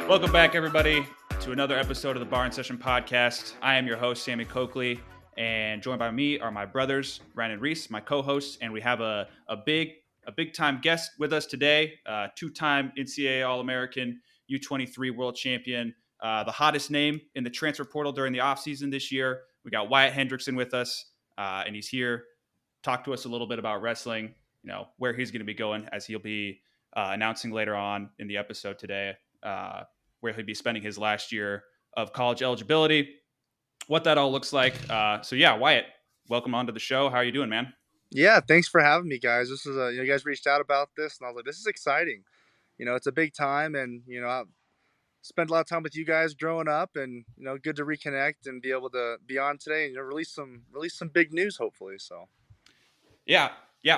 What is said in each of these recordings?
Welcome back, everybody, to another episode of the Bar and Session podcast. I am your host, Sammy Coakley, and joined by me are my brothers, Ryan and Reese, my co-hosts, and we have a big time guest with us today, two-time NCAA All-American, U23 world champion, the hottest name in the transfer portal during the offseason this year. We got Wyatt Hendrickson with us, and he's here to talk to us a little bit about wrestling, where he's going to be going, as he'll be announcing later on in the episode today. Where he'll be spending his last year of college eligibility, what that all looks like. Wyatt, welcome onto the show. How are you doing, man? Yeah, thanks for having me, guys. This is you guys reached out about this, and I was like, this is exciting. It's a big time, and I've spent a lot of time with you guys growing up, and good to reconnect and be able to be on today and release some big news, hopefully. So, yeah.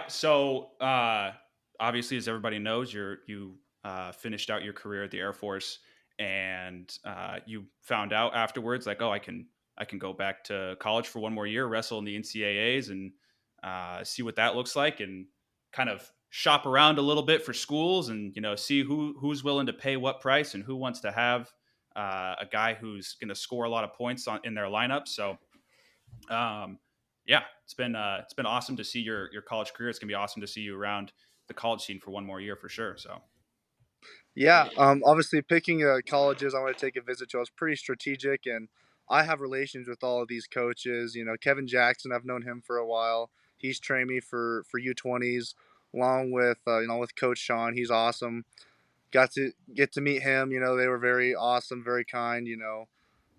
So obviously, as everybody knows, you finished out your career at the Air Force, and you found out afterwards, like, oh, I can go back to college for one more year, wrestle in the NCAAs, and see what that looks like, and kind of shop around a little bit for schools, and see who's willing to pay what price and who wants to have a guy who's going to score a lot of points in their lineup. So, it's been awesome to see your college career. It's gonna be awesome to see you around the college scene for one more year for sure. So. yeah, obviously picking colleges I want to take a visit to, I was pretty strategic, and I have relations with all of these coaches. Kevin Jackson, I've known him for a while. He's trained me for U20s, along with with Coach Sean. He's awesome. Got to get to meet him. They were very awesome, very kind.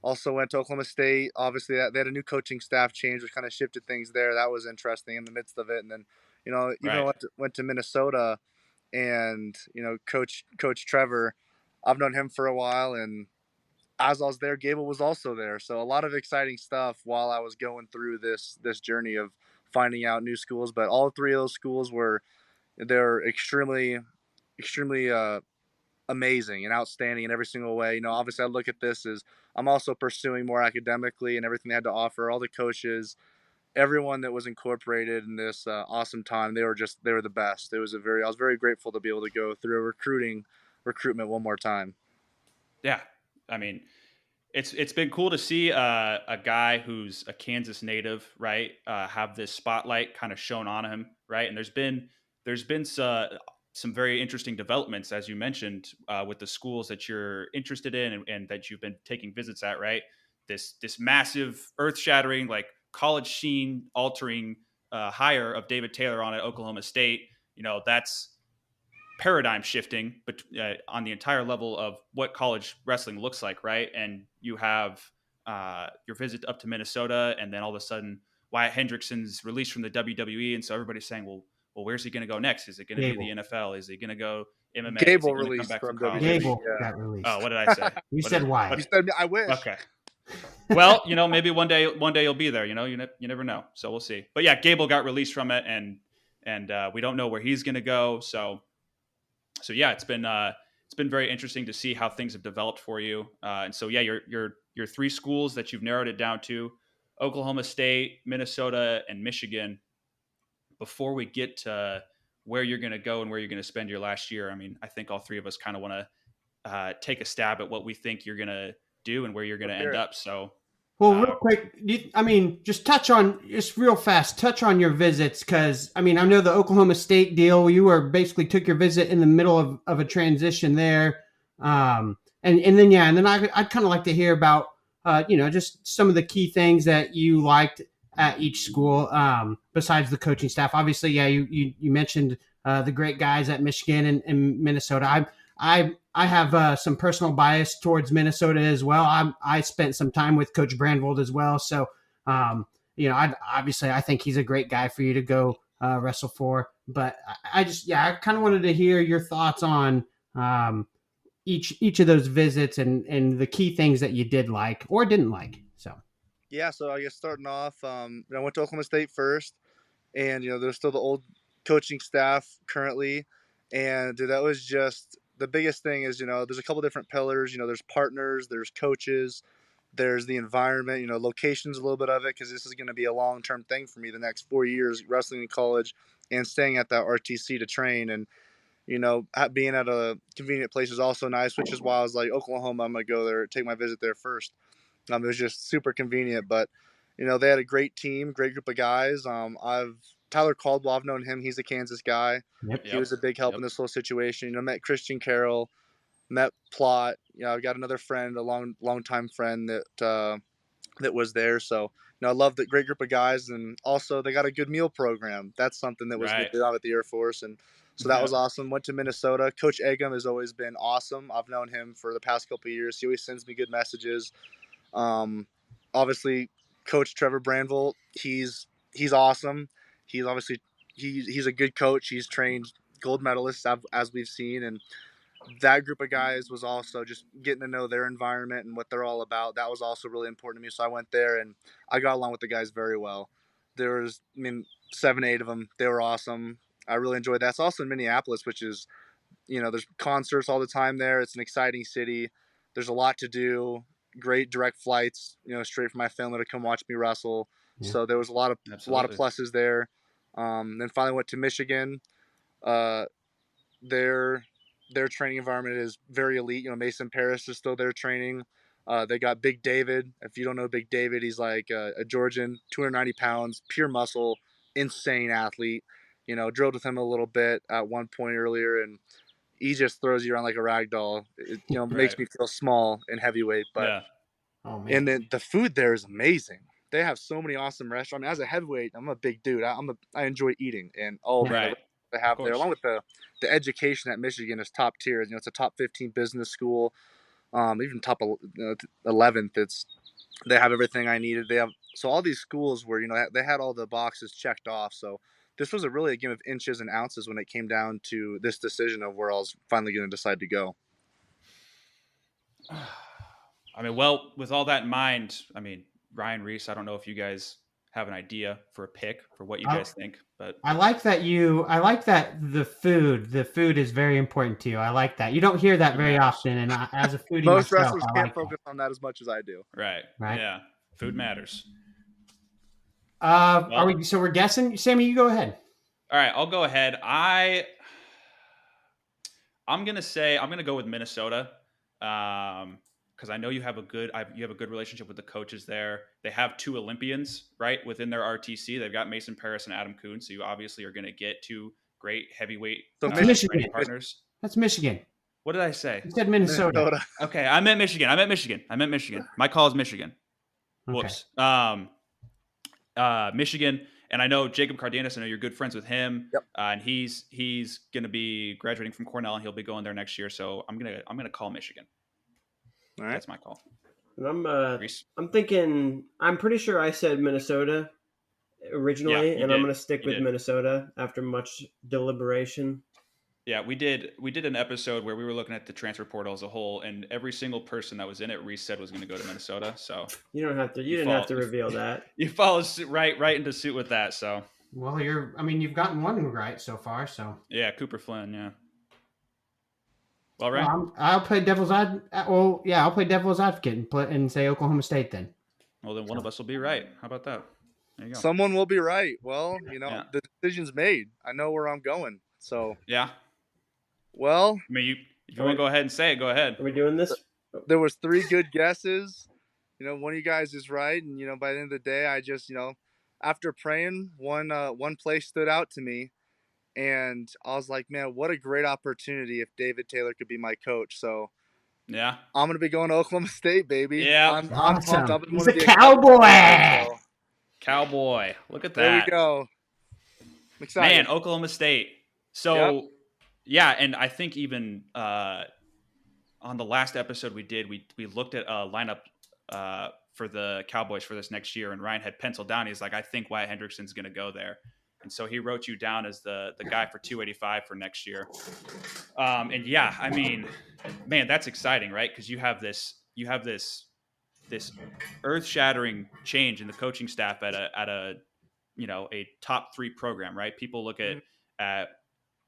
Also went to Oklahoma State. Obviously, they had a new coaching staff change, which kind of shifted things there. That was interesting in the midst of it. And then, even Right. went to Minnesota, and Coach Trevor, I've known him for a while, and as I was there, Gable was also there. So a lot of exciting stuff while I was going through this journey of finding out new schools. But all three of those schools they're extremely amazing and outstanding in every single way. Obviously I look at this as I'm also pursuing more academically and everything they had to offer. All the coaches, everyone that was incorporated in this awesome time, they were the best. I was very grateful to be able to go through a recruitment one more time. Yeah. I mean, it's been cool to see a guy who's a Kansas native, right, have this spotlight kind of shown on him, right? And there's been some very interesting developments, as you mentioned, with the schools that you're interested in and that you've been taking visits at, right? This massive, earth-shattering, like college scene altering hire of David Taylor on at Oklahoma State. That's paradigm shifting, but on the entire level of what college wrestling looks like, right? And you have your visit up to Minnesota, and then all of a sudden Wyatt Hendrickson's released from the WWE, and so everybody's saying, well, where's he going to go next? Is it going to be the NFL? Is he going to go MMA? Gable Is he going to come released back from to college? WWE. Gable Yeah. got released. Oh, what did I say? You said why? You said I wish. Okay. Well, maybe one day you'll be there. You never know. So we'll see. But yeah, Gable got released from it, and we don't know where he's going to go. So yeah, it's been very interesting to see how things have developed for you. And so yeah, your three schools that you've narrowed it down to: Oklahoma State, Minnesota, and Michigan. Before we get to where you're going to go and where you're going to spend your last year, I mean, I think all three of us kind of want to take a stab at what we think you're going to do and where you're going to end up. So, well, real quick, just real fast, touch on your visits, because I know the Oklahoma State deal. You basically took your visit in the middle of a transition there, and then I'd kind of like to hear about just some of the key things that you liked at each school, besides the coaching staff. Obviously, yeah, you mentioned the great guys at Michigan and Minnesota. I have some personal bias towards Minnesota as well. I spent some time with Coach Brandvold as well. So, I think he's a great guy for you to go wrestle for. But I kind of wanted to hear your thoughts on each of those visits and the key things that you did like or didn't like. So. Yeah, so I guess starting off, I went to Oklahoma State first, and there's still the old coaching staff currently, and that was just the biggest thing is there's a couple different pillars. There's partners, there's coaches, there's the environment. Location's a little bit of it because this is going to be a long-term thing for me the next 4 years, wrestling in college and staying at that RTC to train. And being at a convenient place is also nice, which is why I was like, Oklahoma, I'm going to go there, take my visit there first. It was just super convenient, but they had a great team, great group of guys. Tyler Caldwell, I've known him. He's a Kansas guy. Yep. He was a big help in this whole situation. Met Christian Carroll, met Plot. I've got another friend, a long time friend that was there. So I love the great group of guys, and also they got a good meal program. That's something that was Right. good at the Air Force, and so that was awesome. Went to Minnesota. Coach Eggum has always been awesome. I've known him for the past couple of years. He always sends me good messages. Obviously, Coach Trevor Branville, he's awesome. He's obviously he's a good coach. He's trained gold medalists as we've seen, and that group of guys was also just getting to know their environment and what they're all about. That was also really important to me. So I went there and I got along with the guys very well. There was, 7, 8 of them. They were awesome. I really enjoyed that. It's also in Minneapolis, which is, there's concerts all the time there. It's an exciting city. There's a lot to do. Great direct flights, straight from my family to come watch me wrestle. Yeah. So there was a lot of pluses there. Then finally went to Michigan. Their training environment is very elite. Mason Paris is still there training. They got Big David. If you don't know Big David, he's like a Georgian, 290 pounds, pure muscle, insane athlete. Drilled with him a little bit at one point earlier, and he just throws you around like a rag doll. It, makes me feel small and heavyweight. But and then the food there is amazing. They have so many awesome restaurants. As a heavyweight, I'm a big dude. I enjoy eating, and they have there, along with the education at Michigan is top tier. It's a top 15 business school, even top 11th. They have everything I needed. They have all these schools where they had all the boxes checked off. So this was really a game of inches and ounces when it came down to this decision of where I was finally going to decide to go. Well, with all that in mind, Ryan Reese, I don't know if you guys have an idea for a pick for what you guys think, but I like that the food is very important to you. I like that. You don't hear that very often, and as a foodie most myself, wrestlers can't focus on that as much as I do. Right. Yeah. Food matters. Are we? So we're guessing. Sammy, you go ahead. All right, I'll go ahead. I'm gonna go with Minnesota, because I know you have a good relationship with the coaches there. They have 2 Olympians right within their RTC. They've got Mason Paris and Adam Kuhn, so you obviously are going to get 2 great heavyweight Michigan partners. That's Michigan. What did I say? You said Minnesota. Okay, I meant Michigan. My call is Michigan. Whoops. Michigan. And I know Jacob Cardenas, I know you're good friends with him. Yep. And he's going to be graduating from Cornell, and he'll be going there next year. So I'm going to call Michigan. All right. That's my call. And I'm thinking, I'm pretty sure I said Minnesota originally, and I'm going to stick with Minnesota after much deliberation. Yeah, we did an episode where we were looking at the transfer portal as a whole, and every single person that was in it, Reese said was going to go to Minnesota. So you didn't have to reveal that. You followed right into suit with that. So well, you've gotten one right so far. So yeah, Cooper Flynn. Yeah. Well, right. I'll play devil's advocate. Well, yeah, I'll play devil's advocate and say Oklahoma State then. Well, then one of us will be right. How about that? There you go. Someone will be right. Well, the decision's made. I know where I'm going. So yeah. Well, if you want to go ahead and say it, go ahead. Are we doing this? There was 3 good guesses. One of you guys is right, and by the end of the day, I just after praying, one place stood out to me, and I was like, man, what a great opportunity if David Taylor could be my coach. So yeah, I'm gonna be going to Oklahoma State, baby. Yeah, I'm pumped. He's a cowboy. Cowboy, look at that. There we go. I'm excited. Man, Oklahoma State. So. Yeah, and I think even on the last episode we did, we looked at a lineup for the Cowboys for this next year, and Ryan had penciled down. He's like, I think Wyatt Hendrickson's going to go there, and so he wrote you down as the guy for 285 for next year. And yeah, man, that's exciting, right? Because you have this earth-shattering change in the coaching staff at a top 3 program, right? People look at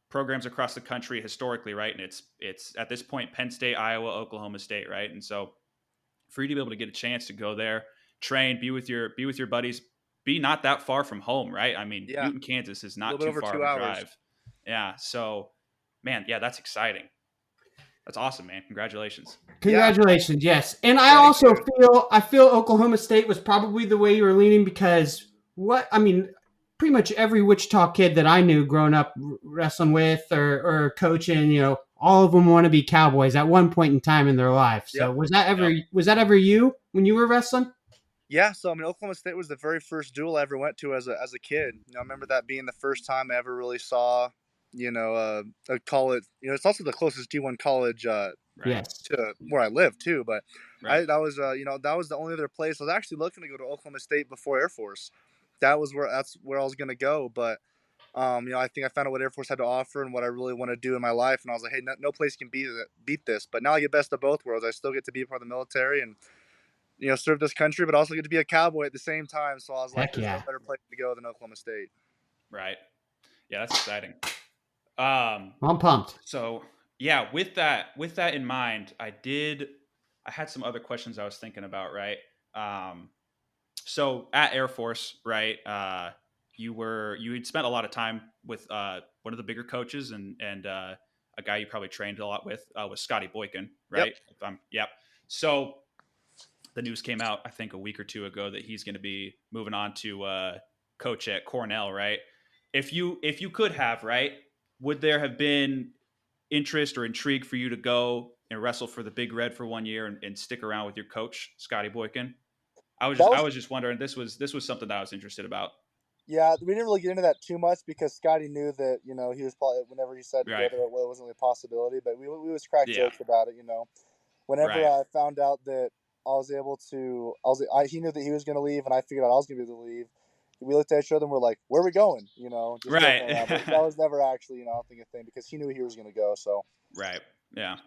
programs across the country historically, right? And it's at this point Penn State, Iowa, Oklahoma State, right? And so for you to be able to get a chance to go there, train, be with your buddies, be not that far from home, right? Newton, Kansas is not too far of a drive. Yeah, so man, yeah, that's exciting. That's awesome, man. Congratulations. Congratulations, yes. And I also feel Oklahoma State was probably the way you were leaning because pretty much every Wichita kid that I knew growing up wrestling with or coaching, all of them want to be cowboys at one point in time in their life. So was that ever you when you were wrestling? Yeah, so Oklahoma State was the very first duel I ever went to as a kid. I remember that being the first time I ever really saw, a college. It's also the closest D1 college yes. to where I live too. But right. that was the only other place I was actually looking to go to Oklahoma State before Air Force. That's where I was gonna go. But I think I found out what Air Force had to offer and what I really want to do in my life, and I was like, hey, no place can beat this. But now I get best of both worlds. I still get to be a part of the military and serve this country, but also get to be a cowboy at the same time. So I was like, there's no better place to go than Oklahoma State. Right. Yeah, that's exciting. I'm pumped. So yeah, with that in mind, I had some other questions I was thinking about, right? So at Air Force, right? You had spent a lot of time with one of the bigger coaches and a guy you probably trained a lot with was Scotty Boykin, right? Yep. So the news came out, I think, a week or two ago that he's going to be moving on to coach at Cornell, right? If you could have, right, would there have been interest or intrigue for you to go and wrestle for the Big Red for 1 year and stick around with your coach, Scotty Boykin? I was just wondering. This was something that I was interested about. Yeah, we didn't really get into that too much because Scotty knew that he was probably whenever he said to go there, it wasn't really a possibility. But we was crack jokes about it. Whenever I found out that I was able to, he knew that he was going to leave, and I figured out I was going to be able to leave. We looked at each other and we're like, "Where are we going?" Just right. But that was never actually, I don't think a thing because he knew he was going to go. So right, yeah.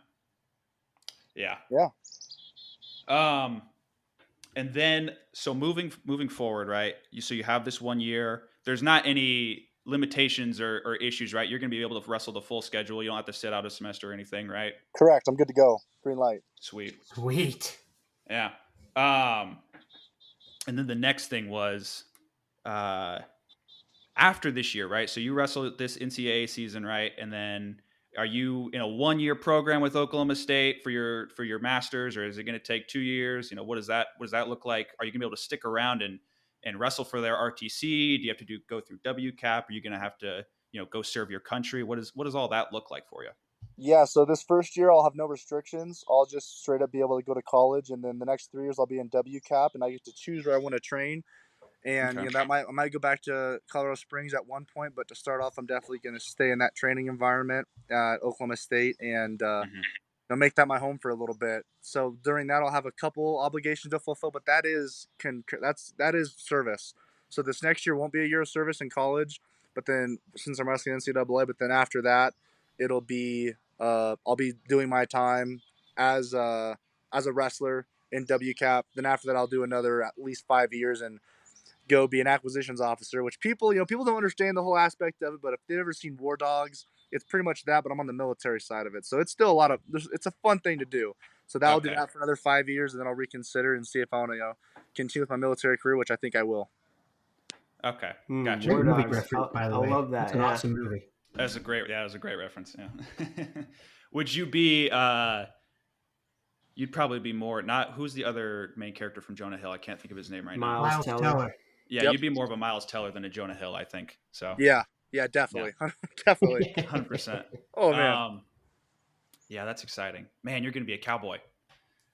And then, so moving forward, right? So you have this 1 year. There's not any limitations or issues, right? You're going to be able to wrestle the full schedule. You don't have to sit out a semester or anything, right? Correct. I'm good to go. Green light. Sweet. Yeah. And then the next thing was after this year, right? So you wrestled this NCAA season, right? And then are you in a 1 year program with Oklahoma State for your masters, or is it going to take 2 years? What does that look like? Are you going to be able to stick around and wrestle for their RTC? Do you have to go through WCAP? Are you going to have to go serve your country? What does all that look like for you? Yeah, so this first year I'll have no restrictions. I'll just straight up be able to go to college, and then the next 3 years I'll be in WCAP, and I get to choose where I want to train. And I might go back to Colorado Springs at one point, but to start off, I'm definitely going to stay in that training environment at Oklahoma State and make that my home for a little bit. So during that, I'll have a couple obligations to fulfill, but that is service. So this next year won't be a year of service in college, but then since I'm wrestling NCAA, but then after that, it'll be I'll be doing my time as a wrestler in WCAP. Then after that, I'll do another at least 5 years and go be an acquisitions officer, which people don't understand the whole aspect of it, but if they've ever seen War Dogs, it's pretty much that, but I'm on the military side of it. So it's still it's a fun thing to do. So I'll do that for another 5 years, and then I'll reconsider and see if I want to continue with my military career, which I think I will. Okay. Gotcha. Great movie reference, by the way. I love that. That's an awesome movie. That was a great reference. Yeah. Would you be you'd probably be more not who's the other main character from Jonah Hill? I can't think of his name right now. Miles Teller. Yeah, You'd be more of a Miles Teller than a Jonah Hill, I think. So yeah, definitely, definitely, 100%. Oh man, yeah, that's exciting, man. You're going to be a cowboy.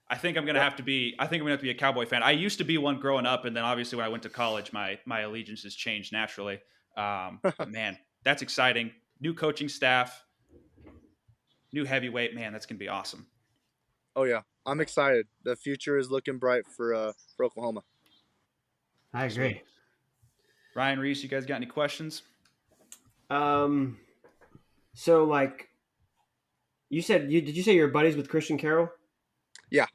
I think I'm going to have to be. I think I'm going to have to be a cowboy fan. I used to be one growing up, and then obviously when I went to college, my allegiances changed naturally. But man, that's exciting. New coaching staff, new heavyweight. Man, that's going to be awesome. Oh yeah, I'm excited. The future is looking bright for Oklahoma. I agree. Sweet. Ryan, Reese, you guys got any questions? So like you said, did you say you're buddies with Christian Carroll? Yeah.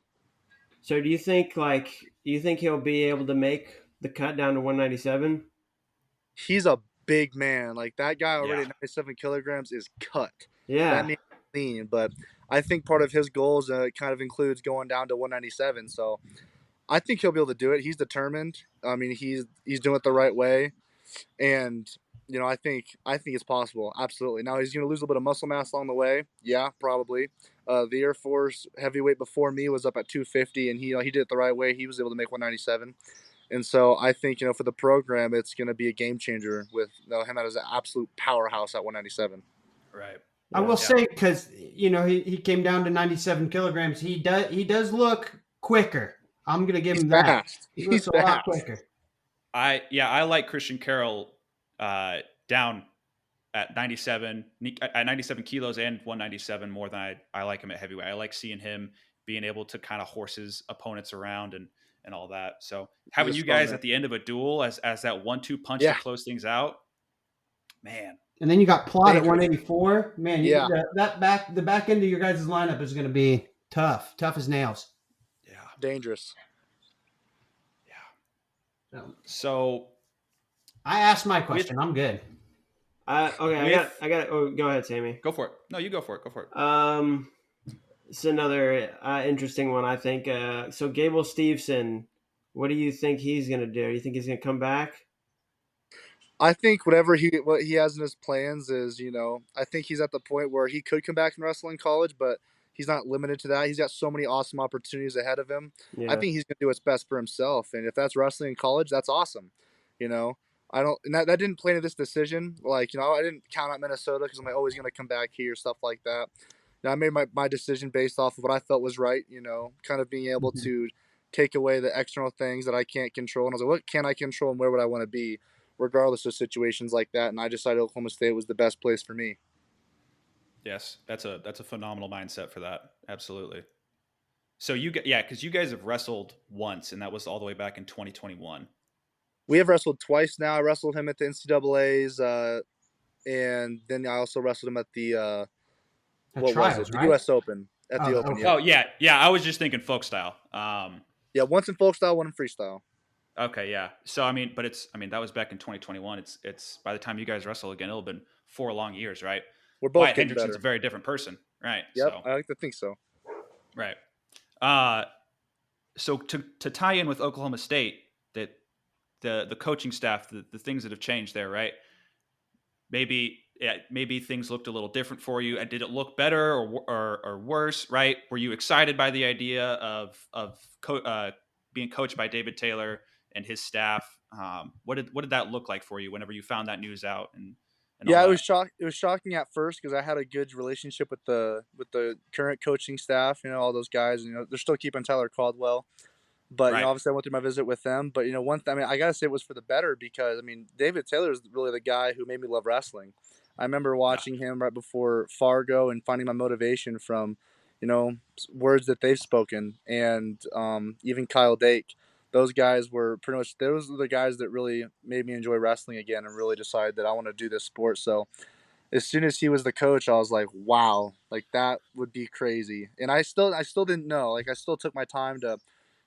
So do you think he'll be able to make the cut down to 197? He's a big man. Like that guy already at 97 kilograms is cut. Yeah. That means lean, but I think part of his goals kind of includes going down to 197. So I think he'll be able to do it. He's determined. I mean, he's doing it the right way, and I think it's possible. Absolutely. Now he's going to lose a little bit of muscle mass along the way. Yeah, probably. The Air Force heavyweight before me was up at 250, and he did it the right way. He was able to make 197. And so I think, for the program, it's going to be a game changer with him as an absolute powerhouse at 197. Right. I will say, because he came down to 97 kilograms. He does look quicker. I'm gonna give him that. Fast. He looks a lot quicker. I like Christian Carroll down at 97 kilos and 197 more than I like him at heavyweight. I like seeing him being able to kind of horse his opponents around and all that. So having you guys at the end of a duel as that 1-2 punch to close things out, man. And then you got Plot at 184. Man, the back end of your guys' lineup is going to be tough as nails. Yeah, dangerous. Yeah. So I asked my question. I'm good. Okay, I got. Oh, go ahead, Sammy. Go for it. No, you go for it. It's another interesting one, I think. So Gable Steveson, what do you think he's going to do? You think he's going to come back? I think what he has in his plans is, I think he's at the point where he could come back and wrestle in college, but he's not limited to that. He's got so many awesome opportunities ahead of him. Yeah. I think he's going to do what's best for himself. And if that's wrestling in college, that's awesome. That didn't play into this decision. I didn't count out Minnesota because I'm always going to come back here, stuff like that. I made my decision based off of what I felt was right, kind of being able to take away the external things that I can't control. And I was like, what can I control and where would I want to be, regardless of situations like that? And I decided Oklahoma State was the best place for me. Yes, that's a phenomenal mindset for that. Absolutely. So because you guys have wrestled once, and that was all the way back in 2021. We have wrestled twice now. I wrestled him at the NCAA's, and then I also wrestled him at the trials, the U.S. Open at the Open. Okay. Yeah. Oh yeah. I was just thinking folk style. Once in folk style, one in freestyle. Okay, yeah. So that was back in 2021. It's by the time you guys wrestle again, it'll have been 4 long years, right? We're both Wyatt getting Hendrickson's better. a very different person, right? Yep, So, I like to think so. Right. So to tie in with Oklahoma State, that the coaching staff, the things that have changed there, right? Maybe things looked a little different for you. And did it look better or worse, right? Were you excited by the idea of being coached by David Taylor and his staff? What did that look like for you whenever you found that news out? And it was shocking at first because I had a good relationship with the current coaching staff. All those guys. They're still keeping Tyler Caldwell, but right. Obviously I went through my visit with them. But one thing, I gotta say it was for the better because David Taylor is really the guy who made me love wrestling. I remember watching him right before Fargo and finding my motivation from, words that they've spoken, and even Kyle Dake. Those guys were those are the guys that really made me enjoy wrestling again and really decide that I want to do this sport. So as soon as he was the coach, I was like, wow, that would be crazy. And I still didn't know. I still took my time to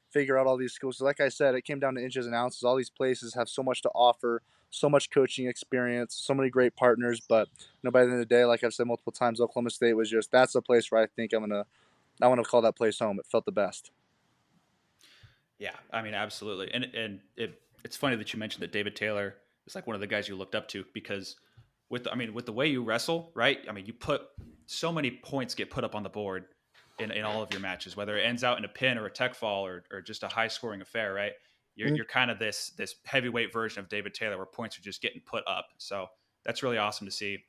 figure out all these schools. So like I said, it came down to inches and ounces. All these places have so much to offer, so much coaching experience, so many great partners. But by the end of the day, like I've said multiple times, Oklahoma State was that's a place where I think I want to call that place home. It felt the best. Yeah, absolutely. And it's funny that you mentioned that David Taylor is one of the guys you looked up to because with the way you wrestle, right? You put so many points get put up on the board in all of your matches, whether it ends out in a pin or a tech fall or just a high scoring affair, right? You're kind of this heavyweight version of David Taylor where points are just getting put up. So that's really awesome to see.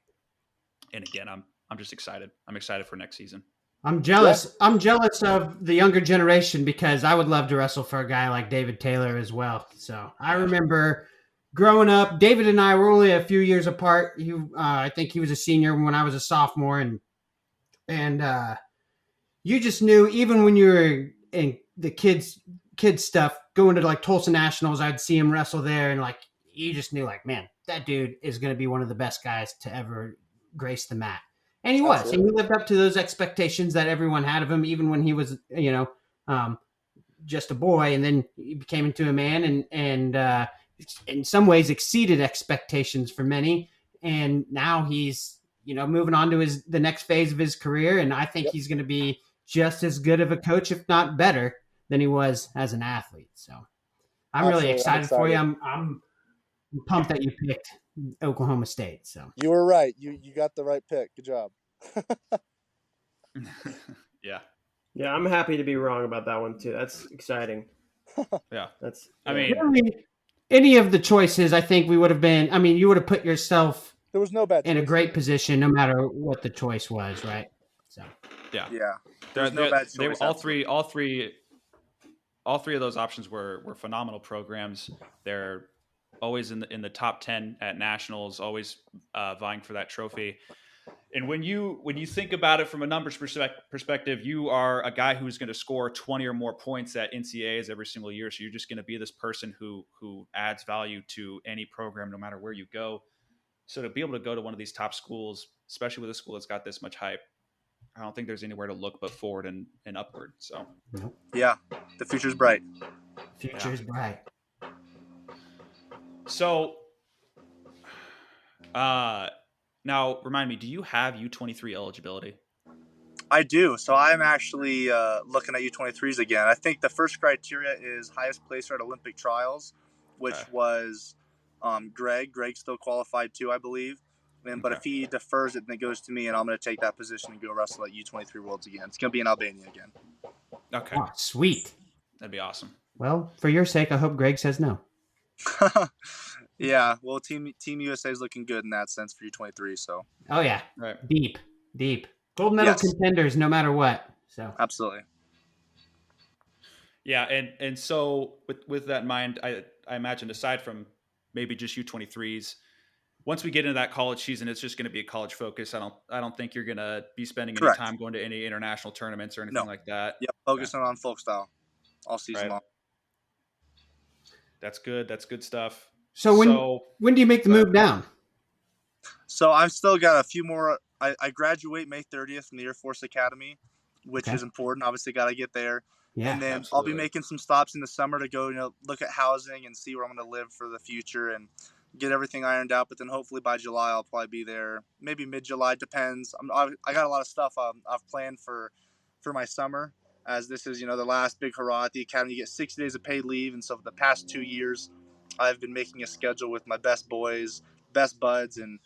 And again, I'm just excited. I'm excited for next season. I'm jealous. Yeah. I'm jealous of the younger generation because I would love to wrestle for a guy like David Taylor as well. So I remember growing up, David and I were only a few years apart. I think he was a senior when I was a sophomore, and you just knew even when you were in the kids stuff, going to Tulsa Nationals, I'd see him wrestle there, and you just knew man, that dude is going to be one of the best guys to ever grace the mat. And he was. And he lived up to those expectations that everyone had of him, even when he was, just a boy. And then he became into a man and in some ways exceeded expectations for many. And now he's, moving on to the next phase of his career. And I think he's going to be just as good of a coach, if not better, than he was as an athlete. So I'm really excited for you. I'm pumped that you picked Oklahoma State. So you were right. You got the right pick. Good job. Yeah. Yeah, I'm happy to be wrong about that one too. That's exciting. Yeah. That's I mean, really, any of the choices, I think we would have been. I mean, you would have put yourself There was no bad in a choice. great position, no matter what the choice was, right? So yeah. Yeah. There's no bad They were choice. all three of those options were phenomenal programs. They're always in the top 10 at nationals, always vying for that trophy. And when you think about it from a numbers perspective, you are a guy who's going to score 20 or more points at NCAAs every single year. So you're just going to be this person who adds value to any program, no matter where you go. So to be able to go to one of these top schools, especially with a school that's got this much hype, I don't think there's anywhere to look but forward and upward. So yeah, the future's bright. Future's bright. So now remind me, do you have U23 eligibility? I do. So I'm actually looking at U23s again. I think the first criteria is highest placer at Olympic trials, which was Greg. Greg's still qualified too, I believe. But if he defers it, then it goes to me, and I'm going to take that position and go wrestle at U23 Worlds again. It's going to be in Albania again. Okay. Oh, sweet. That'd be awesome. Well, for your sake, I hope Greg says no. Yeah. Well, Team USA is looking good in that sense for U23. So. Oh yeah. Right. Deep. Gold medal contenders, no matter what. So. Absolutely. Yeah, and so with that in mind, I imagine aside from maybe just U23s, once we get into that college season, it's just going to be a college focus. I don't think you're going to be spending any time going to any international tournaments or anything like that. Yep, focusing on folk style all season long. That's good. That's good stuff. So when do you make the move down? So I've still got a few more. I graduate May 30th from the Air Force Academy, which is important. Obviously, got to get there. Yeah, and then I'll be making some stops in the summer to go, look at housing and see where I'm going to live for the future and get everything ironed out. But then hopefully by July, I'll probably be there. Maybe mid-July, depends. I got a lot of stuff I've planned for my summer, as this is, the last big hurrah at the academy. You get 60 days of paid leave. And so for the past 2 years, I've been making a schedule with my best boys, best buds, and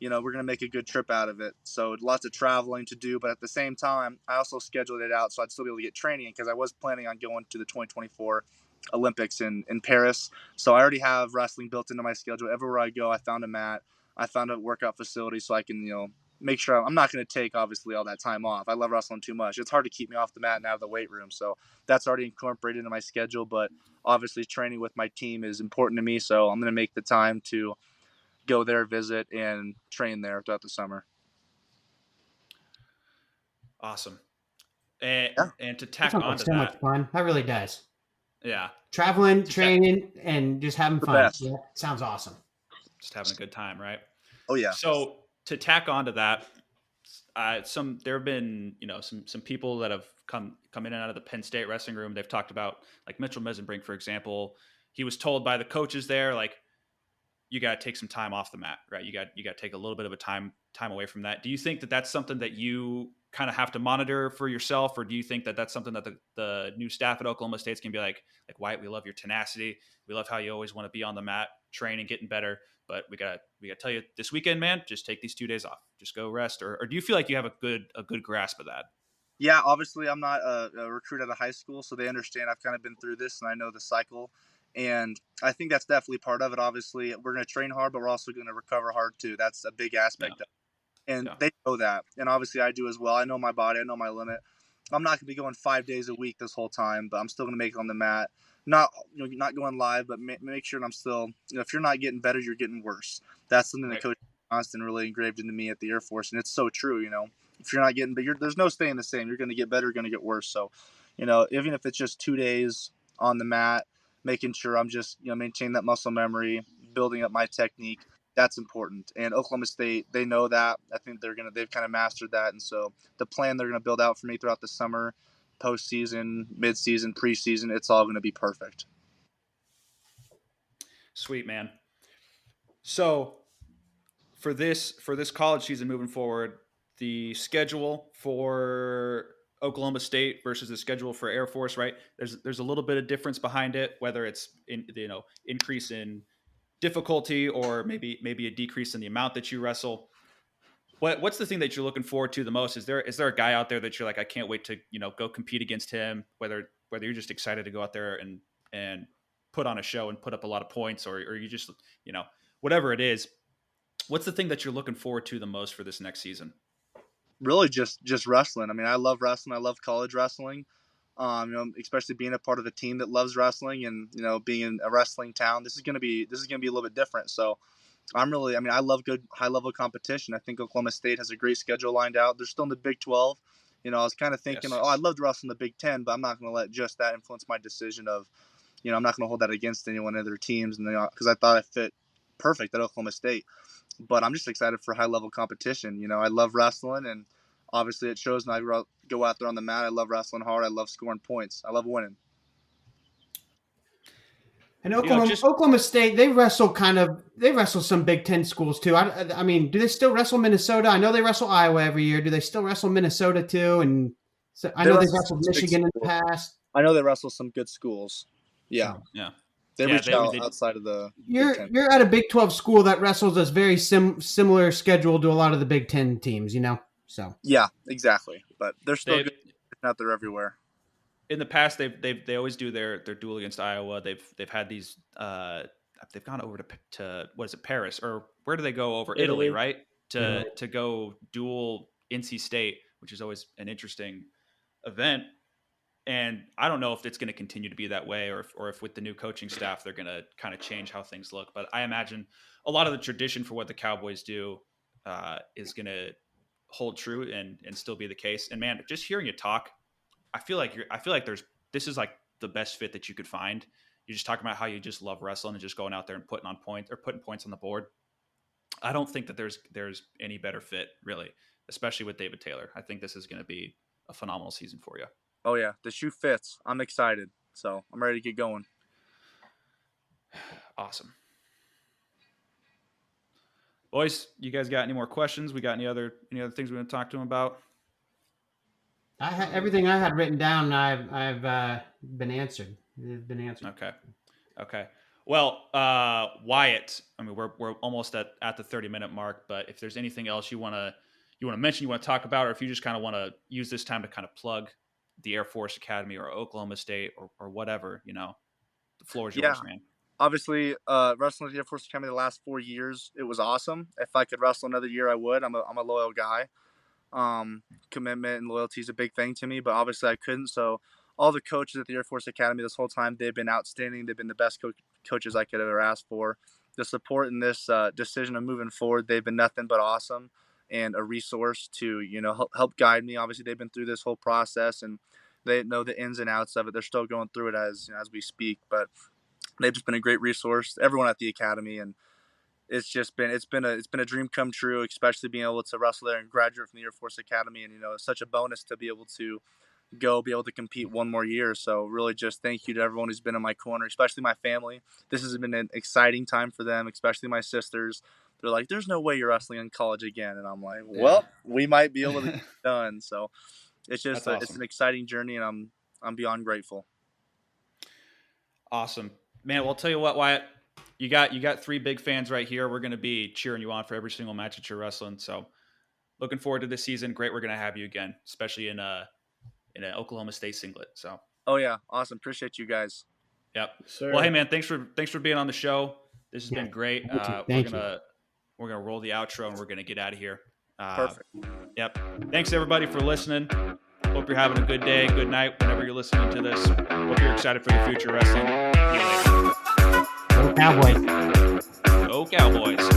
we're going to make a good trip out of it. So lots of traveling to do. But at the same time, I also scheduled it out so I'd still be able to get training, because I was planning on going to the 2024 Olympics in Paris. So I already have wrestling built into my schedule. Everywhere I go, I found a mat. I found a workout facility so I can, make sure I'm not going to take, obviously, all that time off. I love wrestling too much. It's hard to keep me off the mat and out of the weight room. So that's already incorporated into my schedule. But obviously training with my team is important to me. So I'm going to make the time to go there, visit, and train there throughout the summer. Awesome. And to tack on to so much fun. That really does. Yeah. Traveling, training, and just having fun. Yeah, sounds awesome. Just having a good time, right? Oh yeah. So to tack on to that, there have been some people that have come in and out of the Penn State wrestling room. They've talked about, like, Mitchell Mesenbrink, for example. He was told by the coaches there, like, you got to take some time off the mat, right? You got to take a little bit of a time away from that. Do you think that that's something that you kind of have to monitor for yourself, or do you think that that's something that the new staff at Oklahoma State's can be like, Wyatt, we love your tenacity, we love how you always want to be on the mat, training, getting better, but we got to tell you this weekend, man, just take these 2 days off, just go rest, or do you feel like you have a good grasp of that? Yeah, obviously I'm not a recruit at a high school, so they understand I've kind of been through this and I know the cycle. And I think that's definitely part of it. Obviously, we're going to train hard, but we're also going to recover hard too. That's a big aspect of it. And they know that. And obviously I do as well. I know my body. I know my limit. I'm not going to be going 5 days a week this whole time, but I'm still going to make it on the mat. Not going live, but make sure I'm still, if you're not getting better, you're getting worse. That's something that Coach Johnston really engraved into me at the Air Force. And it's so true, if you're not getting, but there's no staying the same. You're going to get better, you're going to get worse. So, even if it's just 2 days on the mat, making sure I'm just, maintaining that muscle memory, building up my technique, that's important. And Oklahoma State, they know that. I think they've kind of mastered that. And so the plan they're going to build out for me throughout the summer, postseason, midseason, preseason, it's all going to be perfect. Sweet, man. So for this college season moving forward, the schedule for Oklahoma State versus the schedule for Air Force, right? There's a little bit of difference behind it, whether it's increase in difficulty or maybe a decrease in the amount that you wrestle. What's the thing that you're looking forward to the most? Is there a guy out there that you're like, I can't wait to, go compete against him, whether you're just excited to go out there and put on a show and put up a lot of points, or you just, whatever it is, what's the thing that you're looking forward to the most for this next season? Really just wrestling. I mean, I love wrestling. I love college wrestling. Especially being a part of a team that loves wrestling and, being in a wrestling town, this is going to be a little bit different. So I love good high level competition. I think Oklahoma State has a great schedule lined out. They're still in the Big 12. I was kind of thinking, I'd love to wrestle in the Big 10, but I'm not going to let just that influence my decision of, I'm not going to hold that against anyone of their teams. And because I thought I fit perfect at Oklahoma State, but I'm just excited for high level competition. I love wrestling, and obviously it shows when I go out there on the mat. I love wrestling hard. I love scoring points. I love winning. And Oklahoma State, they wrestle some Big Ten schools too. I mean, do they still wrestle Minnesota? I know they wrestle Iowa every year. Do they still wrestle Minnesota too? And so I know they've wrestled Michigan in the past. I know they wrestle some good schools. Yeah. Yeah. They reach out outside of the You're at a Big 12 school that wrestles a very similar schedule to a lot of the Big 10 teams, So yeah, exactly. But they're still good. Not there everywhere. In the past, they always do their duel against Iowa. They've had these. They've gone over to what is it, Paris, or where do they go over? Italy, right? To go duel NC State, which is always an interesting event. And I don't know if it's going to continue to be that way, or if with the new coaching staff they're going to kind of change how things look. But I imagine a lot of the tradition for what the Cowboys do is going to hold true and still be the case. And man, just hearing you talk, I feel like this is like the best fit that you could find. You're just talking about how you just love wrestling and just going out there and putting points on the board. I don't think that there's any better fit, really, especially with David Taylor. I think this is going to be a phenomenal season for you. Oh yeah, the shoe fits. I'm excited, so I'm ready to get going. Awesome. Boys, you guys got any more questions? We got any other things we want to talk to him about? Everything I had written down, I've been answered. It's been answered. Okay. Well, Wyatt, I mean, we're almost at the 30-minute mark, but if there's anything else you want to mention, you want to talk about, or if you just kind of want to use this time to kind of plug the Air Force Academy or Oklahoma State or whatever, the floor is yours, man. Obviously, wrestling at the Air Force Academy the last 4 years, it was awesome. If I could wrestle another year, I would. I'm a loyal guy. Commitment and loyalty is a big thing to me, but obviously I couldn't. So all the coaches at the Air Force Academy this whole time, they've been outstanding. They've been the best coaches I could ever ask for. The support in this decision of moving forward, they've been nothing but awesome and a resource to, help guide me. Obviously, they've been through this whole process and they know the ins and outs of it. They're still going through it as we speak, but they've just been a great resource. Everyone at the academy, and it's been a dream come true, especially being able to wrestle there and graduate from the Air Force Academy. And it's such a bonus to be able to be able to compete one more year. So really, just thank you to everyone who's been in my corner, especially my family. This has been an exciting time for them, especially my sisters. They're like, "There's no way you're wrestling in college again," and I'm like, "Well, we might be able to get it done." So it's just awesome. It's an exciting journey, and I'm beyond grateful. Awesome, man. Well, I'll tell you what, Wyatt, you got 3 big fans right here. We're going to be cheering you on for every single match that you're wrestling. So looking forward to this season. Great, we're going to have you again, especially in an Oklahoma State singlet. So. Oh yeah, awesome. Appreciate you guys. Yep. Sure. Well, hey man, thanks for being on the show. This has been great. We're gonna roll the outro and we're gonna get out of here. Perfect. Yep. Thanks everybody for listening. Hope you're having a good day, good night, whenever you're listening to this. Hope you're excited for your future wrestling. See you later. Go Cowboys. Go Cowboys.